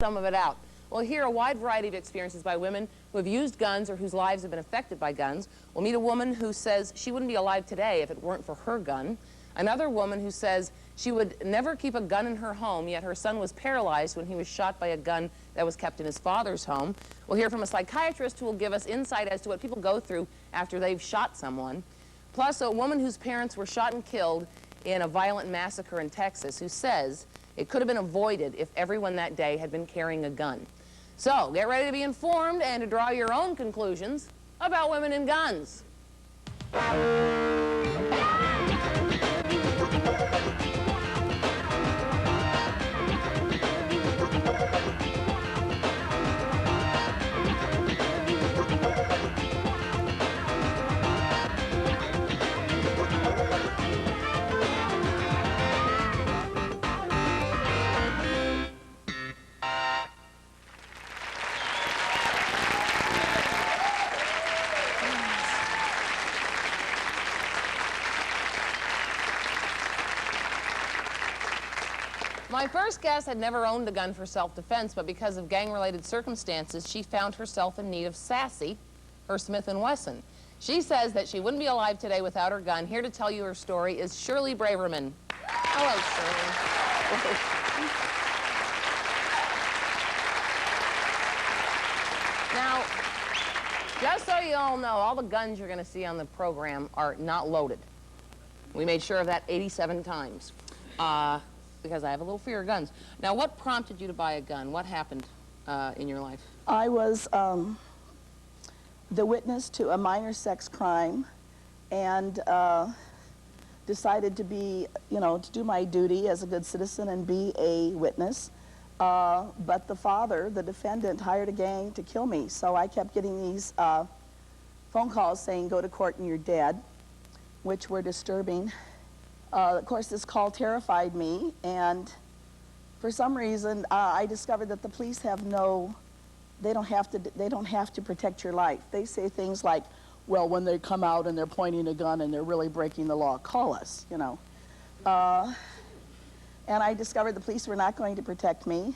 some of it out. We'll hear a wide variety of experiences by women who have used guns or whose lives have been affected by guns. We'll meet a woman who says she wouldn't be alive today if it weren't for her gun. Another woman who says she would never keep a gun in her home, yet her son was paralyzed when he was shot by a gun that was kept in his father's home. We'll hear from a psychiatrist who will give us insight as to what people go through after they've shot someone. Plus, a woman whose parents were shot and killed in a violent massacre in Texas who says it could have been avoided if everyone that day had been carrying a gun. So, get ready to be informed and to draw your own conclusions about women and guns. My first guest had never owned a gun for self-defense, but because of gang-related circumstances, she found herself in need of Sassy, her Smith & Wesson. She says that she wouldn't be alive today without her gun. Here to tell you her story is Shirley Braverman. Hello, Shirley. Now, just so you all know, all the guns you're going to see on the program are not loaded. We made sure of that 87 times. Because I have a little fear of guns. Now, what prompted you to buy a gun? What happened in your life? I was the witness to a minor sex crime and decided to be, to do my duty as a good citizen and be a witness. But the father, the defendant, hired a gang to kill me. So I kept getting these phone calls saying, go to court and you're dead, which were disturbing. Of course, this call terrified me, and for some reason, I discovered that the police have they don't have to protect your life. They say things like, well, when they come out and they're pointing a gun and they're really breaking the law, call us, And I discovered the police were not going to protect me.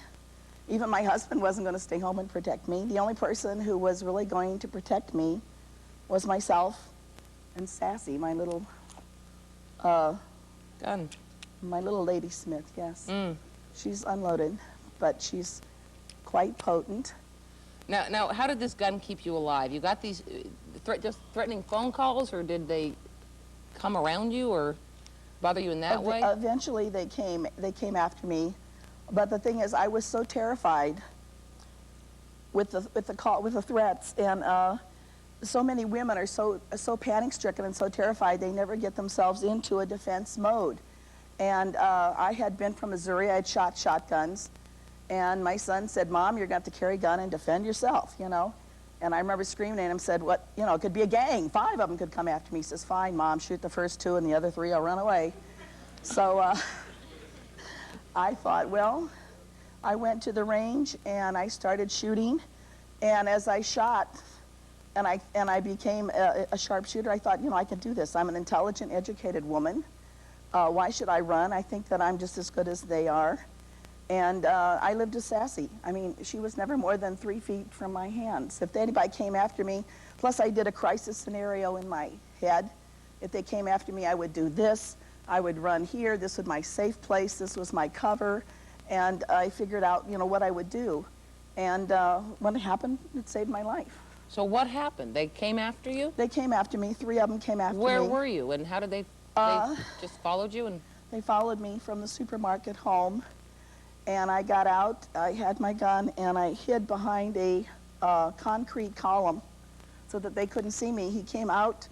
Even my husband wasn't going to stay home and protect me. The only person who was really going to protect me was myself and Sassy, my little gun. My little Lady Smith, yes. She's unloaded, but she's quite potent. Now, how did this gun keep you alive? You got these just threatening phone calls, or did they come around you or bother you in that way? Eventually, they came after me, but the thing is, I was so terrified with the threats, and so many women are so panic-stricken and so terrified they never get themselves into a defense mode. And I had been from Missouri. I had shot shotguns, and my son said, "Mom, you're going to have to carry a gun and defend yourself," And I remember screaming at him, said, "What? It could be a gang. 5 of them could come after me." He says, "Fine, Mom, shoot the first 2, and the other 3 I'll run away." So I thought, well, I went to the range and I started shooting, and as I shot, and I became a sharpshooter, I thought, I can do this. I'm an intelligent, educated woman. Why should I run? I think that I'm just as good as they are. And I lived as Sassy. I mean, she was never more than 3 feet from my hands. If anybody came after me, plus I did a crisis scenario in my head. If they came after me, I would do this. I would run here. This was my safe place. This was my cover. And I figured out, what I would do. And when it happened, it saved my life. So what happened? They came after you? They came after me. 3 of them came after me. Where were you, and how did they just followed you? And they followed me from the supermarket home, and I got out. I had my gun, and I hid behind a concrete column so that they couldn't see me. He came out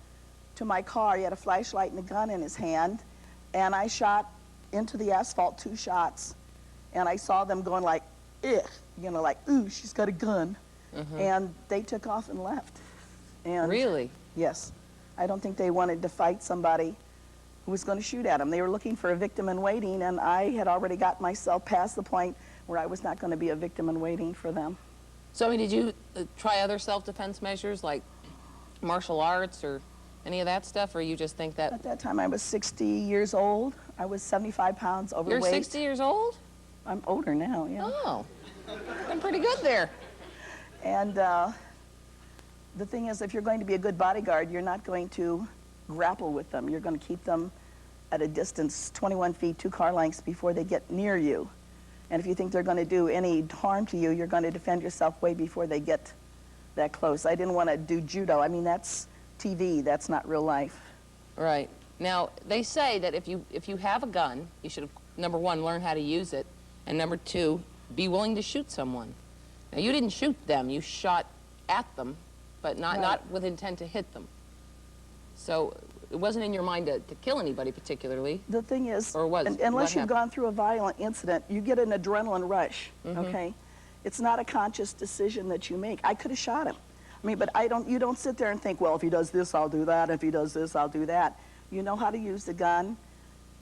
to my car. He had a flashlight and a gun in his hand, and I shot into the asphalt 2 shots, and I saw them going like, ugh, like, ooh, she's got a gun. And they took off and left. And really? Yes. I don't think they wanted to fight somebody who was going to shoot at them. They were looking for a victim in waiting, and I had already got myself past the point where I was not going to be a victim in waiting for them. So, I mean, did you try other self-defense measures like martial arts or any of that stuff, or you just think that... At that time, I was 60 years old. I was 75 pounds overweight. You're 60 years old? I'm older now, yeah. Oh. I'm pretty good there. And the thing is, if you're going to be a good bodyguard, you're not going to grapple with them. You're going to keep them at a distance 21 feet, 2 car lengths before they get near you. And if you think they're going to do any harm to you, you're going to defend yourself way before they get that close. I didn't want to do judo. I mean, that's TV. That's not real life. Right. Now, they say that if you have a gun, you should, number one, learn how to use it, and number two, be willing to shoot someone. Now, you didn't shoot them. You shot at them, but not with intent to hit them. So it wasn't in your mind to kill anybody particularly. The thing is, or was, unless you've gone through a violent incident, you get an adrenaline rush, okay? It's not a conscious decision that you make. I could have shot him. I mean, but you don't sit there and think, well, if he does this, I'll do that. If he does this, I'll do that. You know how to use the gun.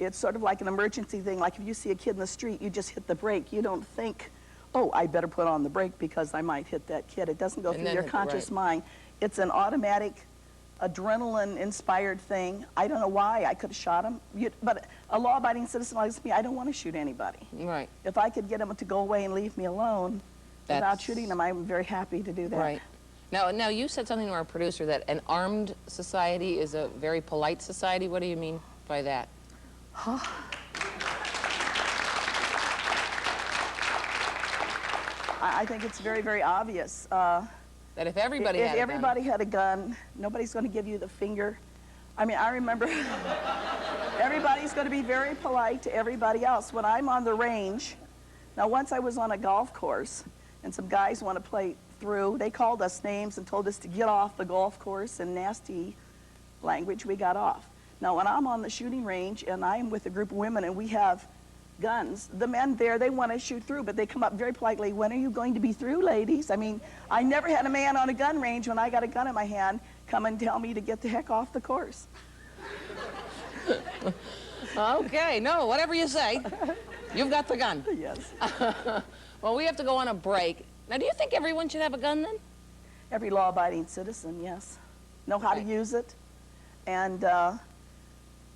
It's sort of like an emergency thing. Like if you see a kid in the street, you just hit the brake. You don't think, oh, I better put on the brake because I might hit that kid. It doesn't go through your conscious mind. It's an automatic, adrenaline-inspired thing. I don't know why. I could have shot him. But a law-abiding citizen like me, I don't want to shoot anybody. Right. If I could get him to go away and leave me alone without shooting him, I'm very happy to do that. Right. Now, you said something to our producer that an armed society is a very polite society. What do you mean by that? I think it's very, very obvious. That if everybody had a gun, nobody's going to give you the finger. I mean, I remember everybody's going to be very polite to everybody else. When I'm on the range, now once I was on a golf course, and some guys want to play through, they called us names and told us to get off the golf course in nasty language. We got off. Now, when I'm on the shooting range and I'm with a group of women and we have guns, the men there, they want to shoot through, but they come up very politely, when are you going to be through, ladies? I mean, I never had a man on a gun range when I got a gun in my hand come and tell me to get the heck off the course. Okay, no, whatever you say. You've got the gun. Yes. Well, we have to go on a break. Now, do you think everyone should have a gun then? Every law-abiding citizen, yes. Know how to use it and,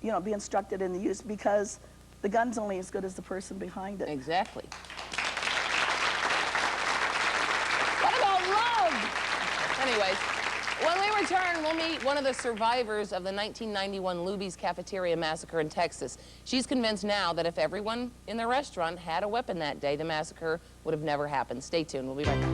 you know, be instructed in the use, because the gun's only as good as the person behind it. Exactly. What about love? Anyways, when we return, we'll meet one of the survivors of the 1991 Luby's Cafeteria Massacre in Texas. She's convinced now that if everyone in the restaurant had a weapon that day, the massacre would have never happened. Stay tuned. We'll be right back.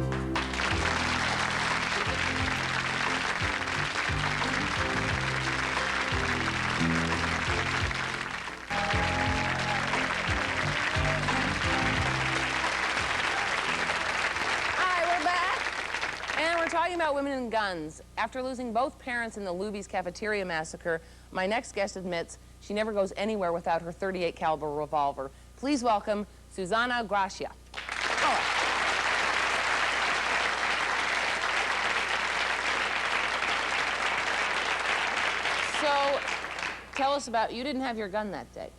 Talking about women and guns. After losing both parents in the Luby's Cafeteria Massacre, my next guest admits she never goes anywhere without her .38 caliber revolver. Please welcome Susanna Gracia. Oh. So, tell us about, you didn't have your gun that day.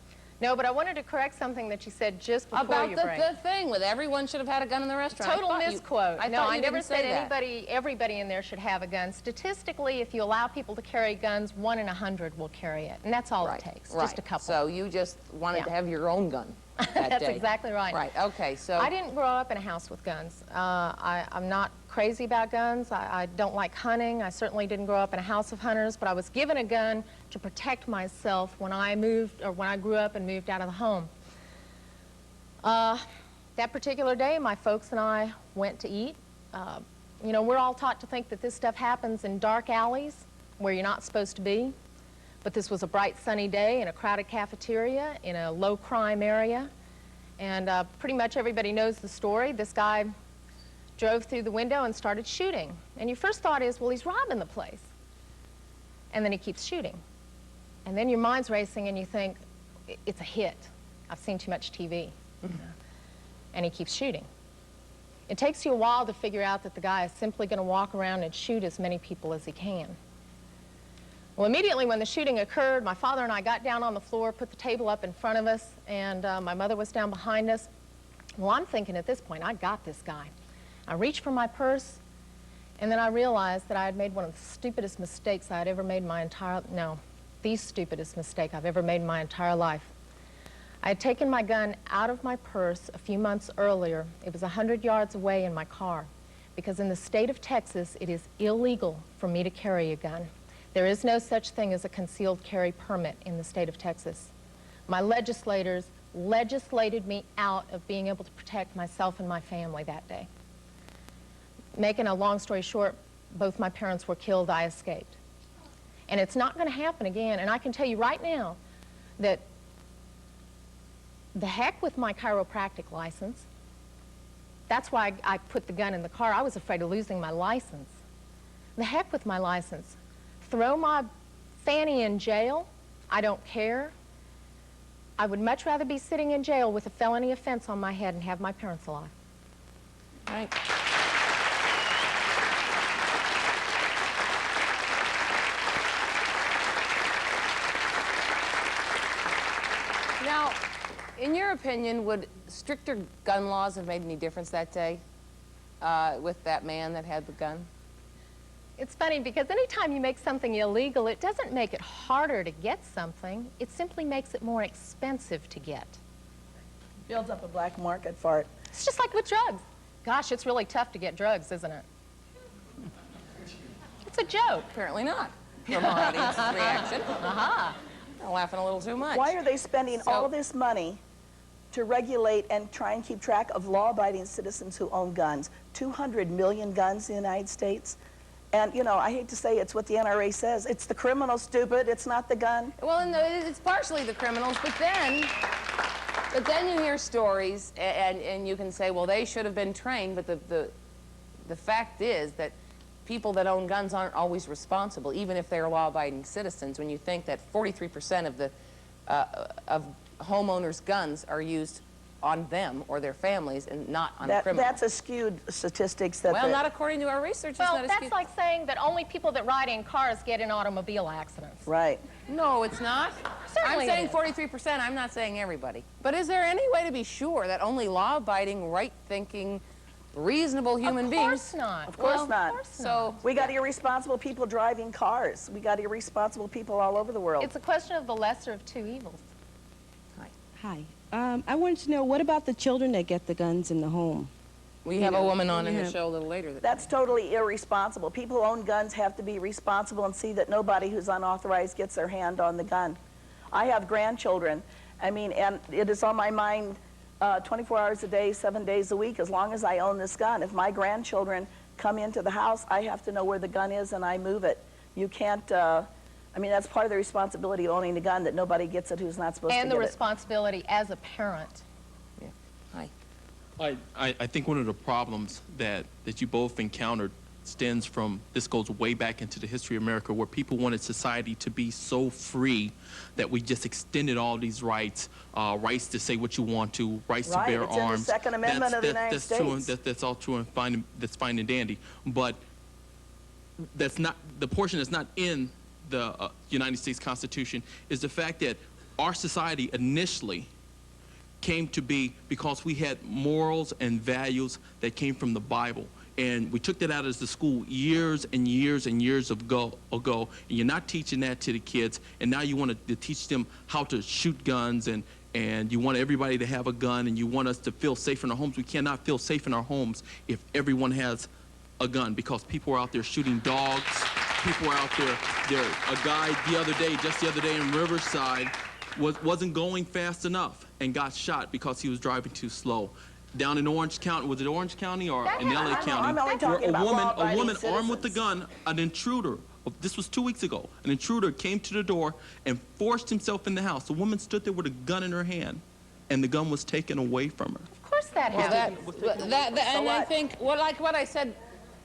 No, but I wanted to correct something that you said just before about you the thing with everyone should have had a gun in the restaurant. Total misquote. No, I never said anybody, everybody in there should have a gun. Statistically, if you allow people to carry guns, 1 in 100 will carry it, and that's all it takes. Just a couple. So you just wanted to have your own gun that That's day. exactly right. Right. Okay. So I didn't grow up in a house with guns. I'm not crazy about guns. I don't like hunting. I certainly didn't grow up in a house of hunters, but I was given a gun to protect myself when I moved, or when I grew up and moved out of the home. That particular day, my folks and I went to eat. You know, we're all taught to think that this stuff happens in dark alleys where you're not supposed to be. But this was a bright sunny day in a crowded cafeteria in a low crime area. And pretty much everybody knows the story. This guy drove through the window and started shooting. And your first thought is, well, he's robbing the place. And then he keeps shooting. And then your mind's racing and you think, it's a hit. I've seen too much TV. And he keeps shooting. It takes you a while to figure out that the guy is simply going to walk around and shoot as many people as he can. Well, immediately when the shooting occurred, my father and I got down on the floor, put the table up in front of us, and my mother was down behind us. Well, I'm thinking at this point, I got this guy. I reached for my purse, and then I realized that I had made one of the stupidest mistakes I had ever made in my entire, no, the stupidest mistake I've ever made in my entire life. I had taken my gun out of my purse a few months earlier. It was 100 yards away in my car, because in the state of Texas, it is illegal for me to carry a gun. There is no such thing as a concealed carry permit in the state of Texas. My legislators legislated me out of being able to protect myself and my family that day. Making a long story short, both my parents were killed, I escaped. And it's not going to happen again. And I can tell you right now that the heck with my chiropractic license. That's why I put the gun in the car. I was afraid of losing my license. The heck with my license. Throw my fanny in jail. I don't care. I would much rather be sitting in jail with a felony offense on my head and have my parents alive. Right. Now, in your opinion, would stricter gun laws have made any difference that day with that man that had the gun? It's funny because anytime you make something illegal, it doesn't make it harder to get something. It simply makes it more expensive to get. Builds up a black market for it. It's just like with drugs. Gosh, it's really tough to get drugs, isn't it? It's a joke. Apparently not, from our audience reaction. They're laughing a little too much. Why are they spending all this money to regulate and try and keep track of law-abiding citizens who own guns? 200 million guns in the United States. And, you know, I hate to say it's what the NRA says. It's the criminal, stupid. It's not the gun. Well, and it's partially the criminals, but then you hear stories, and you can say, well, they should have been trained, but the fact is that people that own guns aren't always responsible, even if they're law-abiding citizens. When you think that 43% of the of homeowners' guns are used on them or their families and not on criminals. That's a skewed statistics. That well, not according to our research. Well, that's like saying that only people that ride in cars get in automobile accidents. Right. No, it's not. Certainly I'm saying 43%. I'm not saying everybody. But is there any way to be sure that only law-abiding, right-thinking, reasonable human beings? Of course not. Of course not. So we got irresponsible people driving cars. We got irresponsible people all over the world. It's a question of the lesser of two evils. Hi. I wanted to know, what about the children that get the guns in the home? we have a woman on in the show a little later. That's totally irresponsible. People who own guns have to be responsible and see that nobody who's unauthorized gets their hand on the gun. I have grandchildren. I mean, and it is on my mind 24 hours a day, 7 days a week, as long as I own this gun. If my grandchildren come into the house, I have to know where the gun is and I move it. You can't, I mean, that's part of the responsibility of owning the gun, that nobody gets it who's not supposed to get it. And the responsibility as a parent. Yeah. Hi. I think one of the problems that you both encountered stems from, this goes way back into the history of America, where people wanted society to be so free that we just extended all these rights, rights to say what you want to, rights to bear it's arms. In the Second Amendment of the United States. That's all true and fine, that's fine and dandy. But that's not, the portion that's not in the United States Constitution is the fact that our society initially came to be because we had morals and values that came from the Bible. And we took that out as the school years and years and years ago, and you're not teaching that to the kids, and now you want to teach them how to shoot guns, and you want everybody to have a gun, and you want us to feel safe in our homes. We cannot feel safe in our homes if everyone has a gun, because people are out there shooting dogs. People are out there. A guy just the other day in Riverside wasn't going fast enough and got shot because he was driving too slow. Down in Orange County, was it Orange County or in LA County? I'm only talking about a woman law-abiding armed with a citizens. gun, an intruder, this was 2 weeks ago, an intruder came to the door and forced himself in the house. The woman stood there with a gun in her hand, and the gun was taken away from her. Of course that Well, happens. and I think, like what I said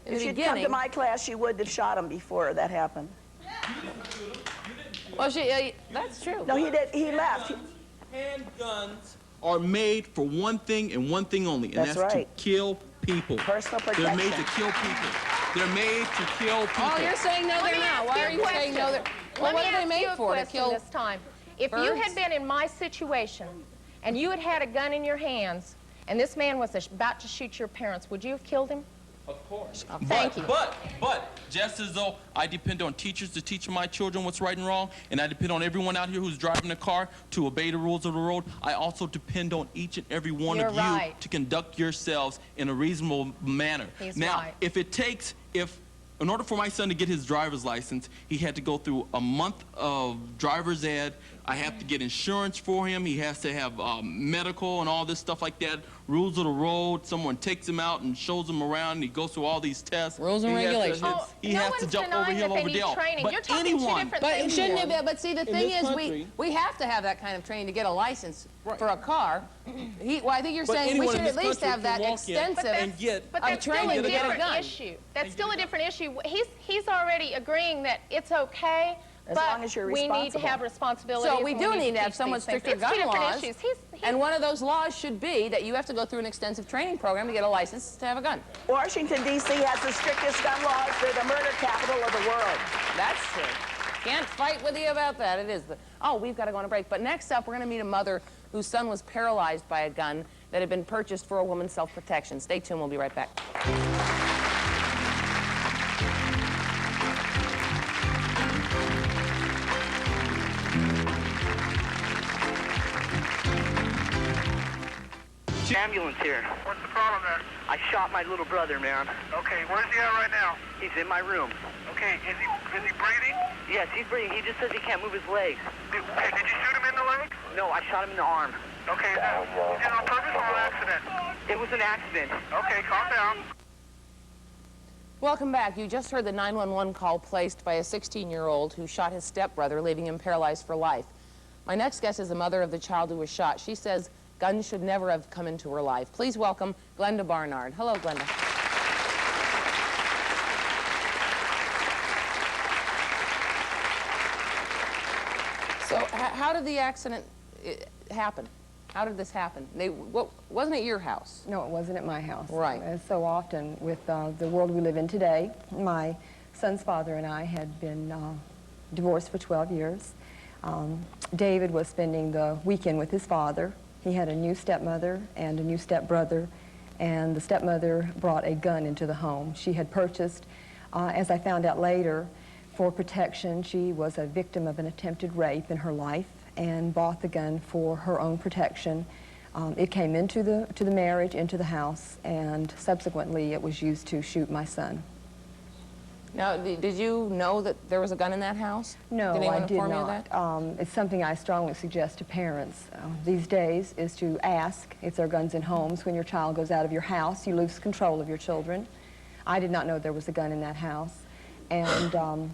in If the she'd come beginning. to my class, she would have shot him before that happened. Well, that's true. No, he did. He left. Handguns are made for one thing and one thing only, and That's that's right. to kill people. Personal They're made protection. to kill people. They're made to kill people. Oh, you're saying no, Let they're me not. ask Why you are a you saying no? question. Well, what Let me are they ask made you a for? To question kill this time. If you birds? had been in my situation and you had had a gun in your hands and this man was about to shoot your parents, would you have killed him? Of course. Thank you. But just as though I depend on teachers to teach my children what's right and wrong, and I depend on everyone out here who's driving a car to obey the rules of the road, I also depend on each and every one of you to conduct yourselves in a reasonable manner. He's now, right. in order for my son to get his driver's license, he had to go through a month of driver's ed. I have to get insurance for him. He has to have medical and all this stuff like that. Rules of the road. Someone takes him out and shows him around. And he goes through all these tests. Rules and regulations. He has to jump over hill over dale. But anyone. But shouldn't it be? But see, the thing is, we have to have that kind of training to get a license for a car. Well, I think you're saying we should at least have that extensive But that's still training a to get a different gun. issue. That's still a different issue. He's already agreeing that it's okay. As but long as you're we need to responsible. have responsibility. So we do need to have somewhat stricter gun laws. And one of those laws should be that you have to go through an extensive training program to get a license to have a gun. Washington, D.C. has the strictest gun laws. They're the murder capital of the world. That's true. Can't fight with you about that. It is the... Oh, we've got to go on a break. But next up, we're going to meet a mother whose son was paralyzed by a gun that had been purchased for a woman's self-protection. Stay tuned. We'll be right back. Ambulance here. What's the problem there? I shot my little brother, man. Okay, where's he at right now? He's in my room. Okay, is he breathing? Yes, he's breathing. He just says he can't move his legs. Did you shoot him in the leg? No, I shot him in the arm. Okay, is it on purpose or an accident? It was an accident. Okay, calm down. Welcome back. You just heard the 911 call placed by a 16-year-old who shot his stepbrother, leaving him paralyzed for life. My next guest is the mother of the child who was shot. She says guns should never have come into her life. Please welcome Glenda Barnard. Hello, Glenda. So how did the accident happen? How did this happen? Wasn't it your house? No, it wasn't at my house. Right. As so often with the world we live in today, my son's father and I had been divorced for 12 years. David was spending the weekend with his father. He had a new stepmother and a new stepbrother, and the stepmother brought a gun into the home. She had purchased, as I found out later, for protection. She was a victim of an attempted rape in her life and bought the gun for her own protection. It came into the marriage, into the house, and subsequently it was used to shoot my son. Now, did you know that there was a gun in that house? No, did anyone I did inform you of not. that? It's something I strongly suggest to parents these days is to ask if there are guns in homes. When your child goes out of your house, you lose control of your children. I did not know there was a gun in that house, and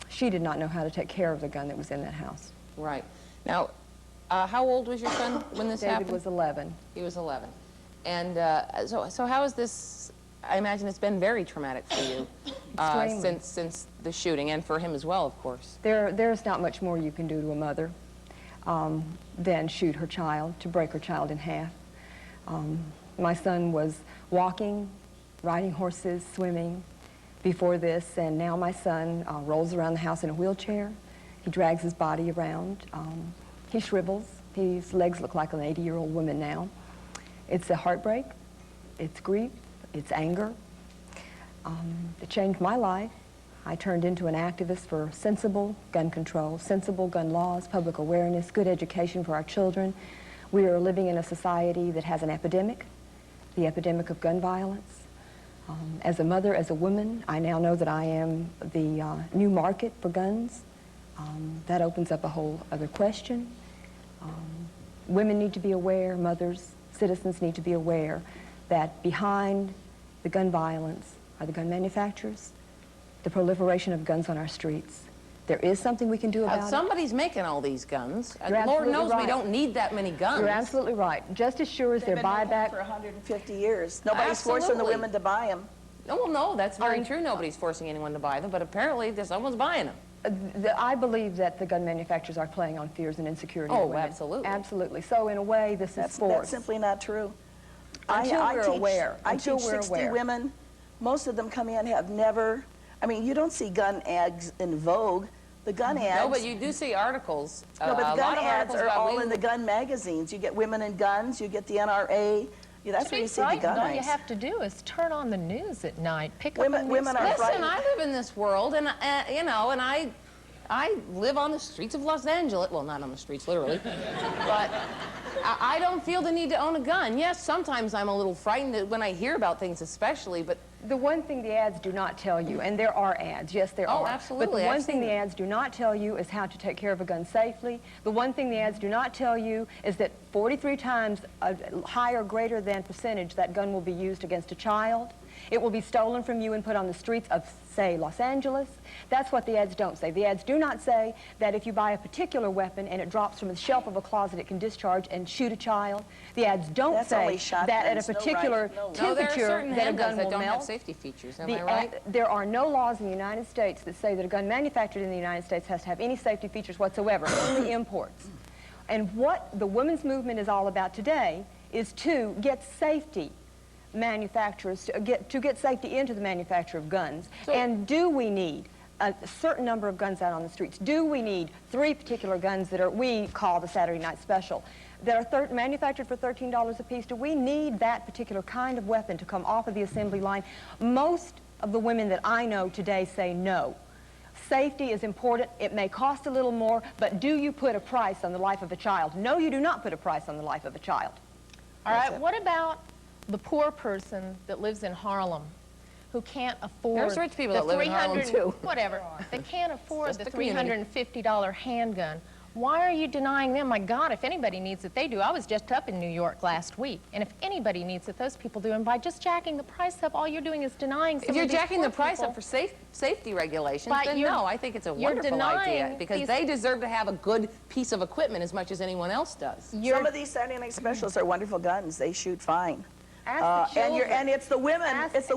she did not know how to take care of the gun that was in that house. Right. Now, how old was your son when this happened? David was 11. He was 11. And so how is this? I imagine it's been very traumatic for you since the shooting, and for him as well, of course. There's not much more you can do to a mother than shoot her child, to break her child in half. My son was walking, riding horses, swimming before this, and now my son rolls around the house in a wheelchair. He drags his body around. He shrivels. His legs look like an 80-year-old woman now. It's a heartbreak. It's grief. It's anger. It changed my life. I turned into an activist for sensible gun control, sensible gun laws, public awareness, good education for our children. We are living in a society that has an epidemic, the epidemic of gun violence. As a mother, as a woman, I now know that I am the new market for guns. That opens up a whole other question. Women need to be aware, mothers, citizens need to be aware that behind the gun violence are the gun manufacturers, the proliferation of guns on our streets. There is something we can do about it. Somebody's making all these guns. You're Lord knows right. we don't need that many guns. You're absolutely right. Just as sure as They've their been making them buyback... for 150 years. Nobody's forcing the Absolutely. women to buy them. No, well, no, that's very true. Nobody's forcing anyone to buy them, but apparently someone's buying them. I believe that the gun manufacturers are playing on fears and insecurity. Oh, of women. absolutely. Absolutely. So in a way, this is That's force. simply not true. Until we're aware. I Until teach we're 60 aware. women. Most of them come in, have never, I mean, you don't see gun ads in Vogue. The gun ads. No, but you do see articles. No, but a the gun lot of ads articles are about all women in the gun magazines. You get Women and Guns, you get the NRA. Yeah, that's To where be you see the frightened, gun all you eyes. have to do is turn on the news at night, pick up a Women are newspaper. frightened. Listen, I live in this world, and you know, and I live on the streets of Los Angeles. Well, not on the streets, literally, but I don't feel the need to own a gun. Yes, sometimes I'm a little frightened when I hear about things, especially, but The one thing the ads do not tell you, and there are ads, yes there are. Oh, absolutely, But the one I've thing seen the them. ads do not tell you is how to take care of a gun safely. The one thing the ads do not tell you is that 43 times a higher, greater than percentage that gun will be used against a child. It will be stolen from you and put on the streets of, say, Los Angeles. That's what the ads don't say. The ads do not say that if you buy a particular weapon and it drops from the shelf of a closet, it can discharge and shoot a child. The ads don't That's only say that at a shotguns, no particular rifles, no, there are temperature certain that a handguns gun that will don't have melt. safety features. Am I right? There are no laws in the United States that say that a gun manufactured in the United States has to have any safety features whatsoever, only imports. And what the women's movement is all about today is to get safety manufacturers, to get safety into the manufacture of guns. And do we need a certain number of guns out on the streets? Do we need 3 particular guns that we call the Saturday Night Special, that are manufactured for $13 a piece? Do we need that particular kind of weapon to come off of the assembly line? Most of the women that I know today say no. Safety is important. It may cost a little more, but do you put a price on the life of a child? No, you do not put a price on the life of a child. All right, what about the poor person that lives in Harlem who can't afford There's rich people the that live in Harlem, 300 too. Whatever. They can't afford Just the the community. $350 handgun. Why are you denying them? My God, if anybody needs it, they do. I was just up in New York last week, and if anybody needs it, those people do. And by just jacking the price up, all you're doing is denying some If you're of these jacking poor the price people. up for safety regulations, But then no, I think it's a you're wonderful idea denying because these- they deserve to have a good piece of equipment as much as anyone else does. Some of these Saturday Night Specials are wonderful guns. They shoot fine. Ask the children. And it's the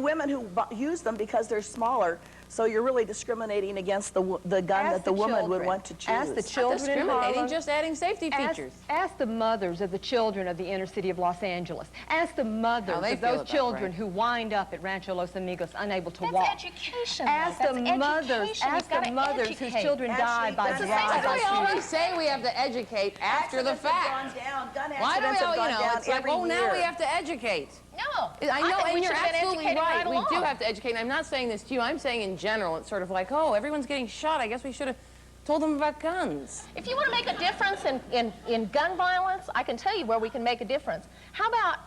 women who use them because they're smaller. So you're really discriminating against the gun that the woman would want to choose. Ask the children in Discriminating, Harlem. just adding safety features. Ask the mothers of the children of the inner city of Los Angeles. Ask the mothers they of feel those about children right. who wind up at Rancho Los Amigos unable to That's walk. education, Ask though. the That's mothers. education. Ask You've gotta the mothers whose educate. children die Actually, by that's the drive-by same Why do we shootings. always say we have to educate after the Accidents have fact? gone down. Gun Why do accidents we have all, gone down it's like, every well, now we year. have to educate. No. I know, think we and you're should have been absolutely educated right. We do along. have to educate. And I'm not saying this to you. I'm saying in general, it's sort of like, oh, everyone's getting shot. I guess we should have told them about guns. If you want to make a difference in gun violence, I can tell you where we can make a difference. How about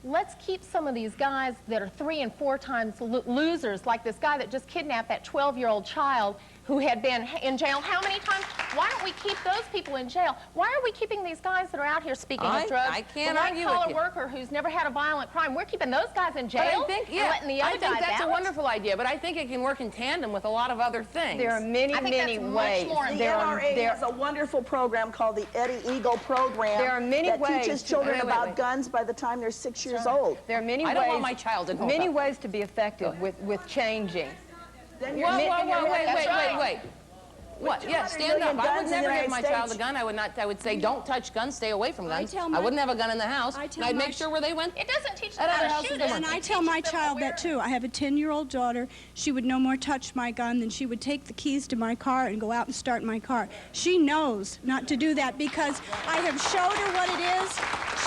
let's keep some of these guys that are 3 and 4 times losers, like this guy that just kidnapped that 12-year-old child who had been in jail how many times? Why don't we keep those people in jail? Why are we keeping these guys that are out here speaking of drugs? I can't the argue with white-collar you. worker who's never had a violent crime, we're keeping those guys in jail But I think, and letting the other I think guys that's out? a wonderful idea, but I think it can work in tandem with a lot of other things. There are many, I think many that's much ways. more The There are, NRA there, has a wonderful program called the Eddie Eagle program There are many that ways teaches to- children Wait, wait, about wait. guns by the time they're 6 years old. there are many I ways. don't want my child to know Many about ways to be effective with changing. Then Whoa, you're whoa, making your whoa, wait, head wait, right. wait, wait. What? Yeah, 200 stand up. million I guns would in the never give United my child a States. gun. I would say, don't touch guns, stay away from guns. tell I my- wouldn't have a gun in the house. I And tell I'd my make sure where they went. It doesn't teach At them other how to houses shoot they it. weren't. And I It tell my teaches them child that awareness. too. I have a 10-year-old daughter. She would no more touch my gun than she would take the keys to my car and go out and start my car. She knows not to do that because I have showed her what it is.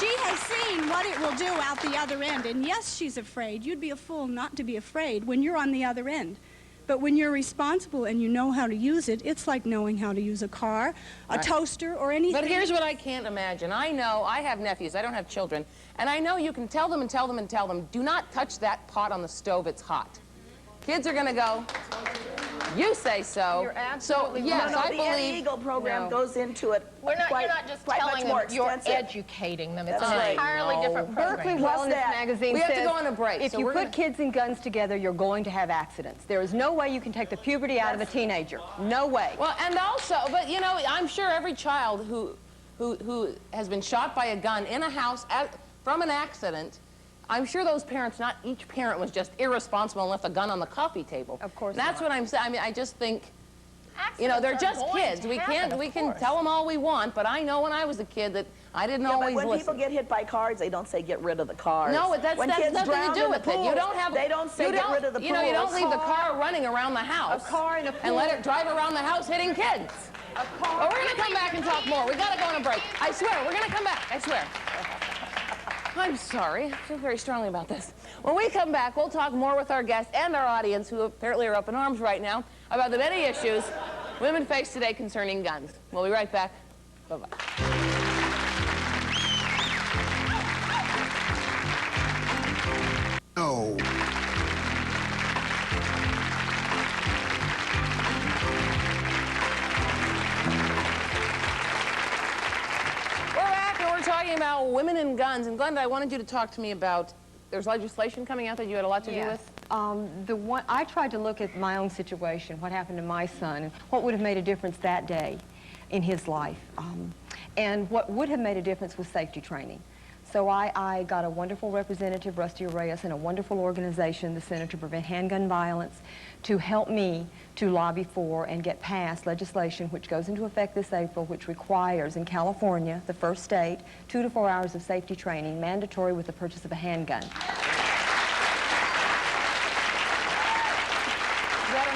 She has seen what it will do out the other end. And yes, she's afraid. You'd be a fool not to be afraid when you're on the other end. But when you're responsible and you know how to use it, it's like knowing how to use a car, a toaster, or anything. But here's what I can't imagine. I know, I have nephews, I don't have children, and I know you can tell them and tell them and tell them, do not touch that pot on the stove, it's hot. Kids are going to go, you say so. You're absolutely So, yes, No, I the Eddie believe. Eagle program No. goes into it You're quite not just much telling more them, you're extensive. educating them. It's That's an right. entirely No. different program. Berkeley What's Wellness that? Magazine We have to says go on a break, if so you we're put gonna- kids and guns together, you're going to have accidents. There is no way you can take the puberty out of a teenager. No way. Well, and also, but you know, I'm sure every child who has been shot by a gun in a house from an accident, I'm sure those parents, not each parent was just irresponsible and left a gun on the coffee table. Of course That's not. what I'm saying. I mean, I just think, you know, they're Accidents just are going kids. to We happen, we of can course. tell them all we want, but I know when I was a kid that I didn't Yeah, but always when listen. people get hit by cars, they don't say get rid of the cars. No, that's when nothing kids to drown do in with the it. You pools, don't have. They don't say you get don't- rid of the You know, you don't pools. leave the car running around the house. A car in a And let pool. it drive around the house hitting kids. But we're going to come back and talk more. We've got to go on a break. I swear, we're going to come back. I swear. I'm sorry. I feel very strongly about this. When we come back, we'll talk more with our guests and our audience, who apparently are up in arms right now, about the many issues women face today concerning guns. We'll be right back. Bye-bye. No. Talking about women and guns, and Glenda, I wanted you to talk to me about, there's legislation coming out that you had a lot to do with? I tried to look at my own situation, what happened to my son, and what would have made a difference that day in his life. And what would have made a difference was safety training. So I got a wonderful representative, Rusty Reyes, and a wonderful organization, the Center to Prevent Handgun Violence, to help me to lobby for and get passed legislation which goes into effect this April, which requires in California, the first state, 2 to 4 hours of safety training, mandatory with the purchase of a handgun. Is that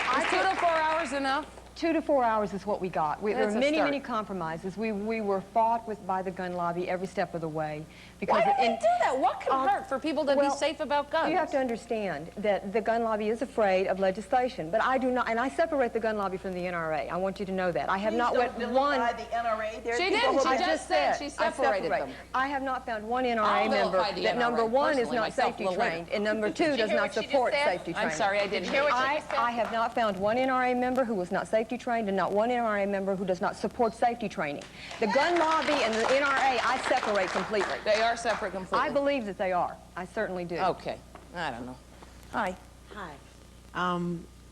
enough? Is 2 to 4 hours enough? 2 to 4 hours is what we got. There were many, start. many compromises. We were fought with by the gun lobby every step of the way. Because why do they do that? What can hurt for people to be safe about guns? You have to understand that the gun lobby is afraid of legislation, but I do not, and I separate the gun lobby from the NRA. I want you to know that. I have not went one. The NRA. She didn't. She just said she separated them. I have not found one NRA member that number one is not safety trained, and number two does not support safety training. I'm sorry, I didn't hear what you said. I have not found one NRA member who was not safety trained, and not one NRA member who does not support safety training. The gun lobby and the NRA, I separate completely. They are separate completely. I believe that they are. I certainly do. Okay. I don't know. Hi. Hi.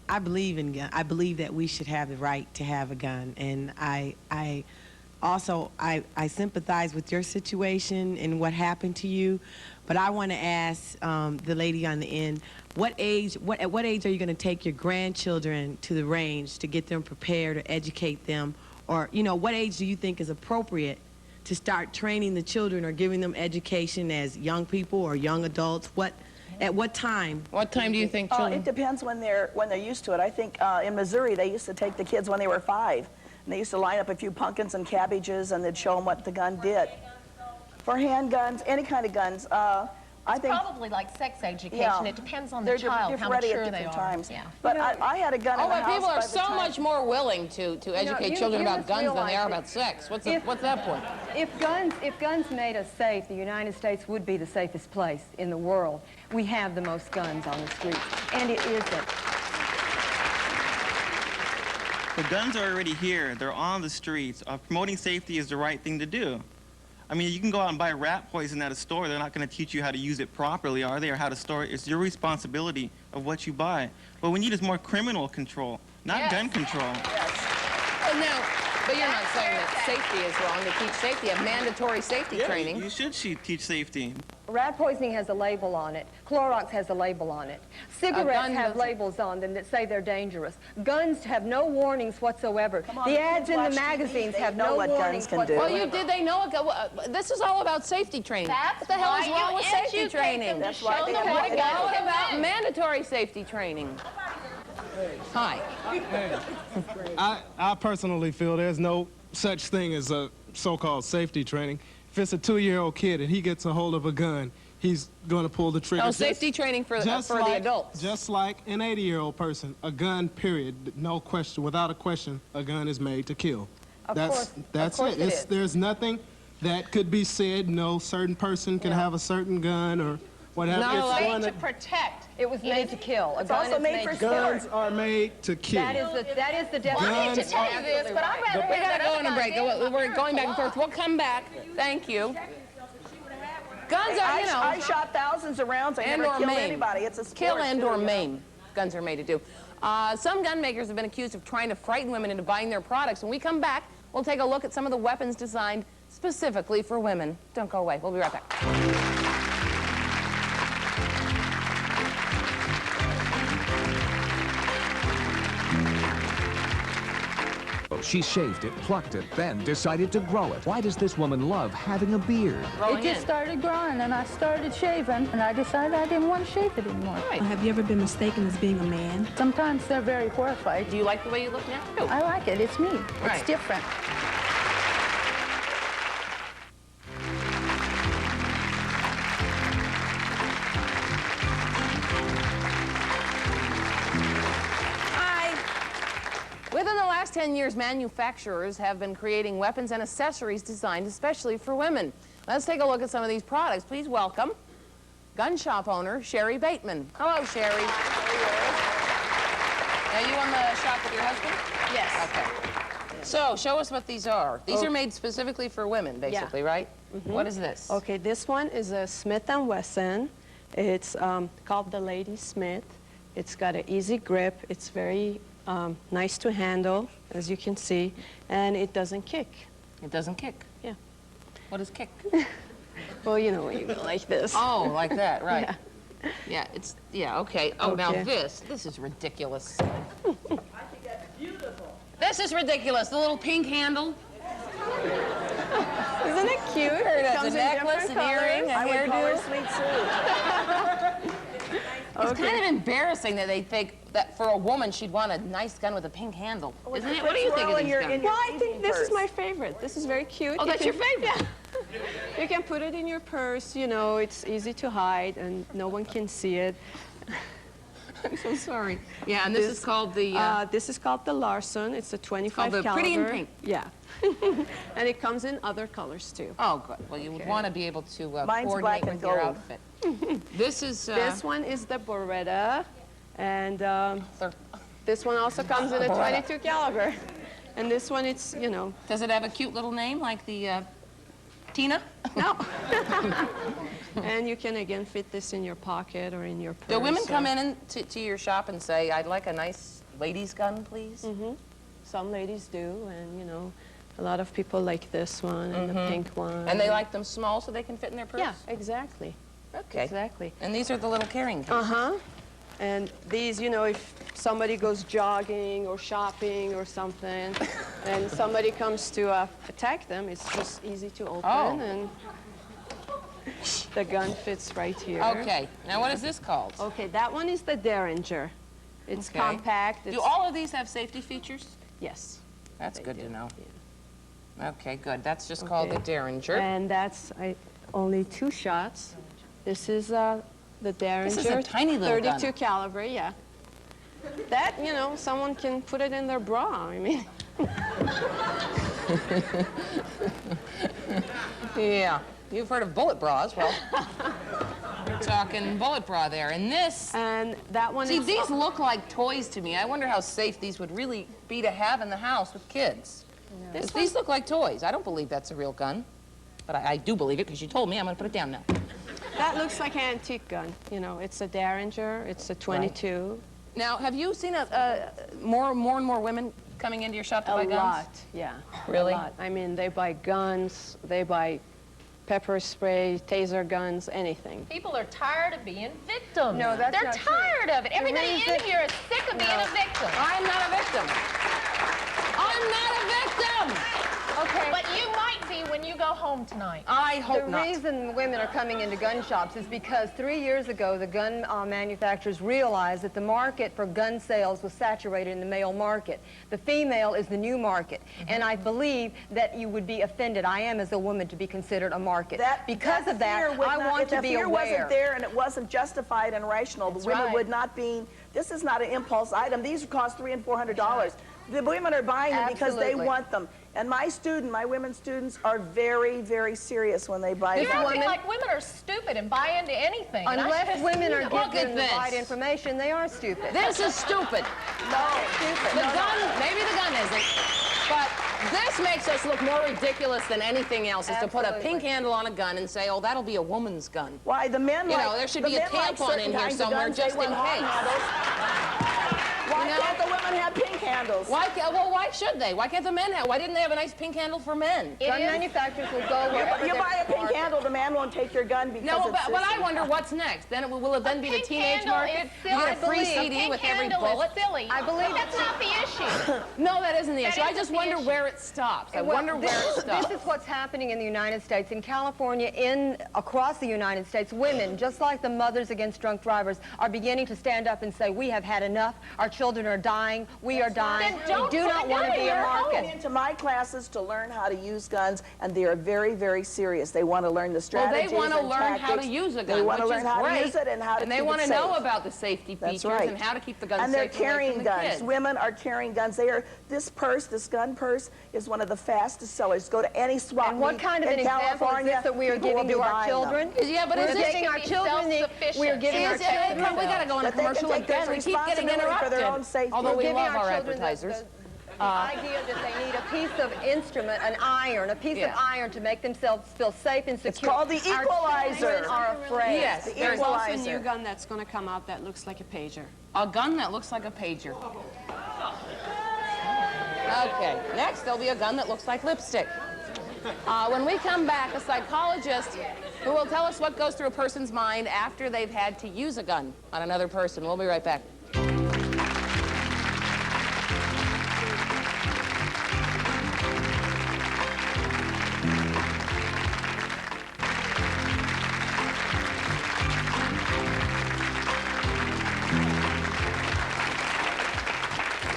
I believe in gun. I believe that we should have the right to have a gun, and I also sympathize with your situation and what happened to you, but I want to ask the lady on the end, at what age are you going to take your grandchildren to the range to get them prepared or educate them, or what age do you think is appropriate to start training the children or giving them education as young people or young adults? At what time? What time do you think children? It depends when they're used to it. I think in Missouri they used to take the kids when they were 5, and they used to line up a few pumpkins and cabbages, and they'd show them what the gun did. For handguns, any kind of guns, I think probably like sex education. Yeah. It depends on the child, how ready mature at they different are. times. Yeah. But I had a gun in the house. But people are by the so time- much more willing to educate children about guns than they are about sex. What's that point? If guns made us safe, the United States would be the safest place in the world. We have the most guns on the streets, and it isn't. The guns are already here. They're on the streets. Promoting safety is the right thing to do. I mean, you can go out and buy rat poison at a store. They're not going to teach you how to use it properly, are they, or how to store it? It's your responsibility of what you buy. What we need is more criminal control, not gun control. But you're not saying that safety is wrong. To teach safety, have mandatory safety training. You should teach safety. Rat poisoning has a label on it. Clorox has a label on it. Cigarettes have labels on them that say they're dangerous. Guns have no warnings whatsoever. The ads in the magazines have no warnings whatsoever. Well, you did. They know it. This is all about safety training. What the hell is wrong with safety training? That's why they have What about mandatory safety training? Hi. I personally feel there's no such thing as a so-called safety training. If it's a 2-year-old kid and he gets a hold of a gun, he's going to pull the trigger. No, safety training for the adults. Just like an 80-year-old person, a gun, period, no question, without a question, a gun is made to kill. That's it. There's nothing that could be said, no certain person can have a certain gun or whatever. No, it's made to protect. It was made to kill. It's also made for guns are made to kill. That is the definition. I hate to tell you this, but I'd rather We gotta go on a break. We're going back and forth. We'll come back. Thank you. Guns are, I shot thousands of rounds. I never killed anybody. It's a sport. Kill and or maim. Guns are made to do. Some gun makers have been accused of trying to frighten women into buying their products. When we come back, we'll take a look at some of the weapons designed specifically for women. Don't go away. We'll be right back. She shaved it, plucked it, then decided to grow it. Why does this woman love having a beard? It just started growing, and I started shaving, and I decided I didn't want to shave it anymore. Right. Have you ever been mistaken as being a man? Sometimes they're very horrified. Do you like the way you look now? I like it. It's me. Right. It's different. 10 years, manufacturers have been creating weapons and accessories designed especially for women. Let's take a look at some of these products. Please welcome gun shop owner Shirley Braverman. Hello, Sherry. Are you on the shop with your husband? Yes. Okay. So, show us what these are. These are made specifically for women, basically, right? What is this? Okay, this one is a Smith & Wesson. It's called the Lady Smith. It's got an easy grip. It's very nice to handle, as you can see, and it doesn't kick. It doesn't kick? Yeah. What is kick? Well, you know, when you go like this. Oh, like that, right. Yeah. Yeah, okay. Oh, now Okay. this is ridiculous. I think that's beautiful. This is ridiculous. The little pink handle. Isn't it cute? It comes has a necklace, an earring, a hairdo. It's kind of embarrassing that they think that for a woman she'd want a nice gun with a pink handle. Isn't it? What do you think of these guns? Well, I think this is my favorite. This is very cute. Oh, that's your favorite? Yeah. You can put it in your purse, you know, it's easy to hide and no one can see it. I'm so sorry. Yeah, and this is called the... this is called the Larson. It's a 25 the caliber. pretty in pink. Yeah. And it comes in other colors too. Oh, good. Well, you would want to be able to Mine's coordinate black and with your gold. outfit. This is... This one is the Beretta, and this one also comes in a 22 caliber. And this one, it's, you know... Does it have a cute little name like the Tina? No. And you can, again, fit this in your pocket or in your purse. Do women come in to your shop and say, I'd like a nice lady's gun, please? Some ladies do, and, you know, a lot of people like this one and the pink one. And they like them small so they can fit in their purse? Yeah, exactly. Okay. Exactly. And these are the little carrying cases? And these, you know, if somebody goes jogging or shopping or something, and somebody comes to attack them, it's just easy to open, and the gun fits right here. Okay. Now, what is this called? Okay, that one is the Derringer. It's compact. Do all of these have safety features? Yes. That's good to know. Okay, good. That's just called the Derringer. And that's only 2 shots. This is the Derringer. This is a tiny little 32 gun. caliber, yeah. That, you know, someone can put it in their bra, I mean. Yeah. You've heard of bullet bras. Well, we're talking bullet bra there. And this... And that one See, is... these look like toys to me. I wonder how safe these would really be to have in the house with kids. Yeah. These look like toys. I don't believe that's a real gun. But I do believe it because you told me. I'm going to put it down now. That looks like an antique gun. You know, it's a Derringer. It's a 22. Right. Now, have you seen more and more women coming into your shop to buy guns? A lot, yeah. Really? A lot. I mean, they buy guns, they buy pepper spray, taser guns, anything. People are tired of being victims. No, that's They're not true. tired of it. Everybody reason- in here is sick of being a victim. I'm not a victim. I'm not a victim. Okay. But you might be when you go home tonight. I hope The not. reason women are coming into gun shops is because 3 years ago, the gun manufacturers realized that the market for gun sales was saturated in the male market. The female is the new market. And I believe that you would be offended, I am as a woman, to be considered a market. Because of that, I want to be aware. If the fear aware. wasn't there and it wasn't justified and rational, the women would not be... This is not an impulse item. These cost $300 and $400. The women are buying them because they want them. And my women students are very, very serious when they buy You're them. acting like women are stupid and buy into anything. and I Unless just- women are Look given at the this. right information, they are stupid. This is stupid. No. The gun, maybe the gun isn't, but this makes us look more ridiculous than anything else, is to put a pink handle on a gun and say, oh, that'll be a woman's gun. Why, the men You like... know, there should the be a men like tampon certain in here kinds of somewhere guns, just they in want hard case. handles. Why can't the women have pink handles? Why should they? Why can't the men have? Why didn't they have a nice pink handle for men? Gun manufacturers will go wherever You they're buy a pink handle, the man won't take your gun because No, it's but I sissy. wonder what's next. Then will it then be the teenage handle market? is You silly. get a free I believe. CD A with pink every handle is bullet? silly. I believe That's not the issue. No, that isn't the That issue. I isn't just the wonder issue. where it stops. I Well, wonder where it stops. This is what's happening in the United States. In California, across the United States, women, just like the Mothers Against Drunk Drivers, are beginning to stand up and say, we have had enough. Our children children are dying. We are dying. We do not want to be a market. Into my classes to learn how to use guns, and they are very, very serious. They want to learn the strategies. Well, they want to and learn tactics. how to use a gun. They want to which learn is how great. to use it and how to And keep they want it to know safe. about the safety features right. and how to keep the gun and safe. they're carrying away from the guns. kids. Women are carrying guns. This gun purse, is one of the fastest sellers. Go to any swap And what meet kind of in an example is California, this that we are people will giving be to our buying children? them. Yeah, but we're is it giving our children we are giving our children. We got to go on a But they can commercial take their again. We keep getting responsibility for their own interrupted. safety. Although We're we giving love our children advertisers. the idea that they need a piece of instrument, an iron, a piece of iron to make themselves feel safe and secure. It's called the equalizer. Our children are afraid. Yes, There's there's also a new gun that's going to come out that looks like a pager. a gun that looks like a pager. Okay, next there'll be a gun that looks like lipstick. When we come back, a psychologist who will tell us what goes through a person's mind after they've had to use a gun on another person. We'll be right back.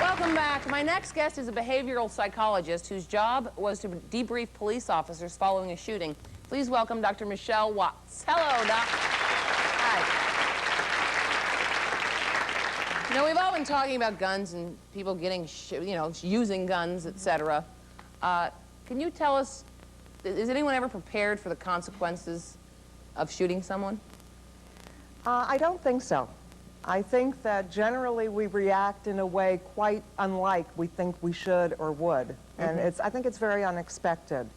Welcome back. My next guest is a behavioral psychologist whose job was to debrief police officers following a shooting. Please welcome Dr. Michelle Watts. Hello, Doc. Hi. You know, we've all been talking about guns and people getting, using guns, etc. Can you tell us, is anyone ever prepared for the consequences of shooting someone? I don't think so. I think that generally we react in a way quite unlike we think we should or would. And I think it's very unexpected.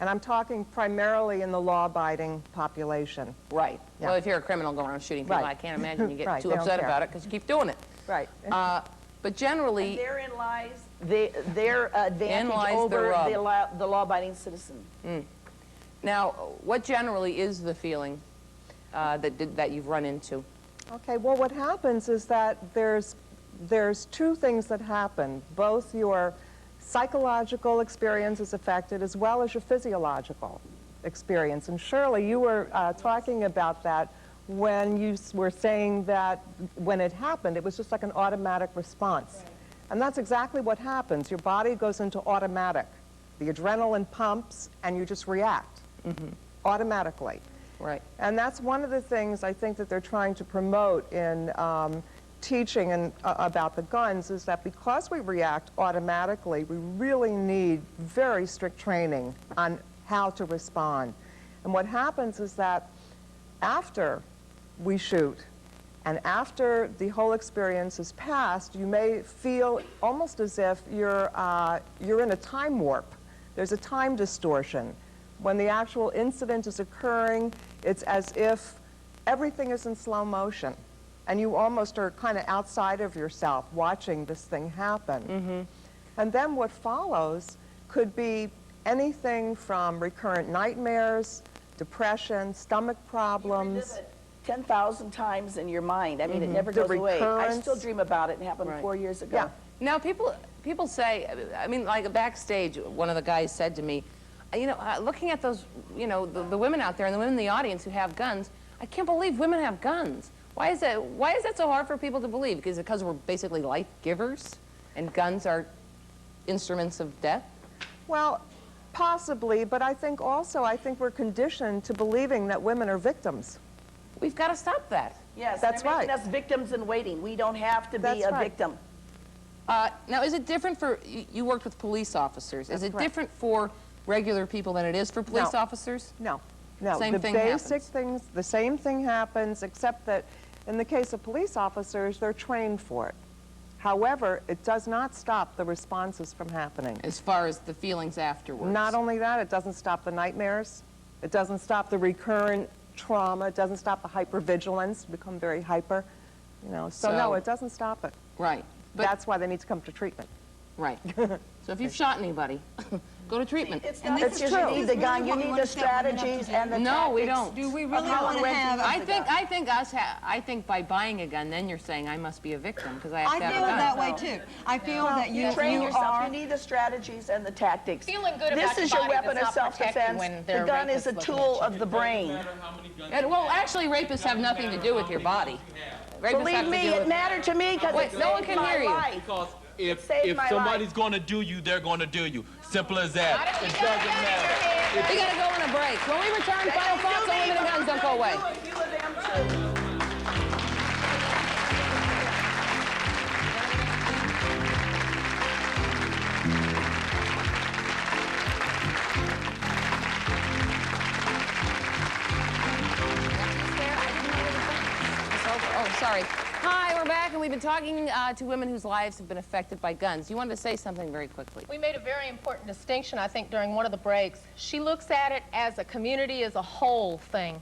And I'm talking primarily in the law-abiding population. Right. Yeah. Well, if you're a criminal going around shooting people, Right. I can't imagine you get Right, too they don't upset care. about it because you keep doing it. Right. But generally, And therein lies their advantage lies the over rub. the law-abiding citizen. now, what generally is the feeling that you've run into? Okay, well, what happens is that there's two things that happen. Both your psychological experience is affected as well as your physiological experience. And Shirley, you were talking about that when you were saying that when it happened, it was just like an automatic response. Right. And that's exactly what happens. Your body goes into automatic. The adrenaline pumps, and you just react automatically. Right. And that's one of the things I think that they're trying to promote in teaching and about the guns, is that because we react automatically, we really need very strict training on how to respond. And what happens is that after we shoot and after the whole experience has passed, you may feel almost as if you're in a time warp. There's a time distortion. When the actual incident is occurring, it's as if everything is in slow motion, and you almost are kind of outside of yourself watching this thing happen. And then what follows could be anything from recurrent nightmares, depression, stomach problems. You relive it 10,000 times in your mind. I mean, it never goes away. I still dream about it. It happened 4 years ago. Yeah. Now, people say, I mean, like backstage, one of the guys said to me, looking at those, the women out there and the women in the audience who have guns, I can't believe women have guns. Why is that so hard for people to believe? Because we're basically life givers and guns are instruments of death? Well, possibly, but I think we're conditioned to believing that women are victims. We've got to stop that. Yes, that's they're making right. us victims in waiting. We don't have to be a victim. Now, is it different for, you worked with police officers, That's is it correct. different for regular people than it is for police No. officers? No. Same the thing basic happens. things, the same thing happens, except that in the case of police officers, they're trained for it. However, it does not stop the responses from happening. As far as the feelings afterwards? Not only that, it doesn't stop the nightmares. It doesn't stop the recurrent trauma. It doesn't stop the hypervigilance, become very hyper. So no, it doesn't stop it. Right. But that's why they need to come to treatment. Right. So if you've shot anybody, go to treatment. It's not just you need the gun. You need the strategies and the No, we tactics don't. Do we of really how want and to when to have... use the gun. I think by buying a gun, then you're saying I must be a victim because I have I to have feel a gun. that way too. I feel that you train yourself. are... You need the strategies and the tactics. Feeling good This about your is your body weapon does of not protect you when self-defense. there The are gun is a rapists looking tool at of the brain. Well, actually, rapists have nothing to do with your body. Great Believe me, it mattered to me because it no one saved can my hear you. life. Because if saved my somebody's going to do you, they're going to do you. Simple as that. It doesn't matter. We got to go on a break. When we return, final thoughts on women and guns. Don't go away. Oh, sorry. Hi, we're back, and we've been talking to women whose lives have been affected by guns. You wanted to say something very quickly. We made a very important distinction, I think, during one of the breaks. She looks at it as a community as a whole thing.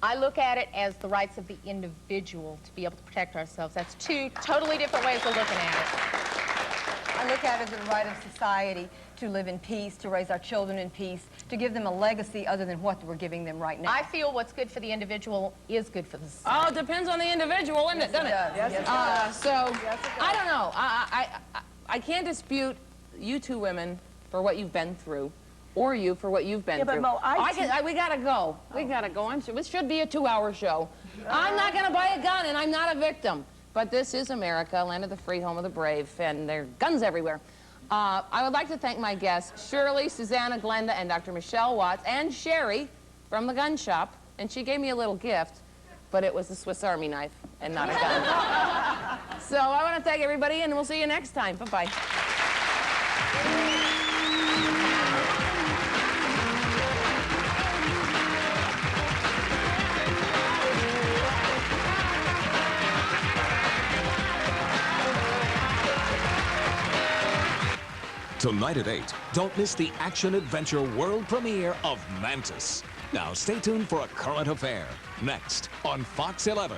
I look at it as the rights of the individual to be able to protect ourselves. That's two totally different ways of looking at it. I look at it as a right of society to live in peace, to raise our children in peace, to give them a legacy other than what we're giving them right now. I feel what's good for the individual is good for the Oh, society. it depends on the individual, doesn't it? Yes, it does. So, I don't know. I can't dispute you two women for what you've been through, or you for what you've been through. But Mo, we gotta go. We gotta go. I'm sure this should be a 2-hour show. I'm not gonna buy a gun, and I'm not a victim. But this is America, land of the free, home of the brave, and there are guns everywhere. I would like to thank my guests, Shirley, Susanna, Glenda, and Dr. Michelle Watts, and Sherry from the gun shop. And she gave me a little gift, but it was a Swiss Army knife and not a gun. So I want to thank everybody, and we'll see you next time. Bye-bye. Tonight at 8, don't miss the action-adventure world premiere of Mantis. Now stay tuned for A Current Affair, next on Fox 11.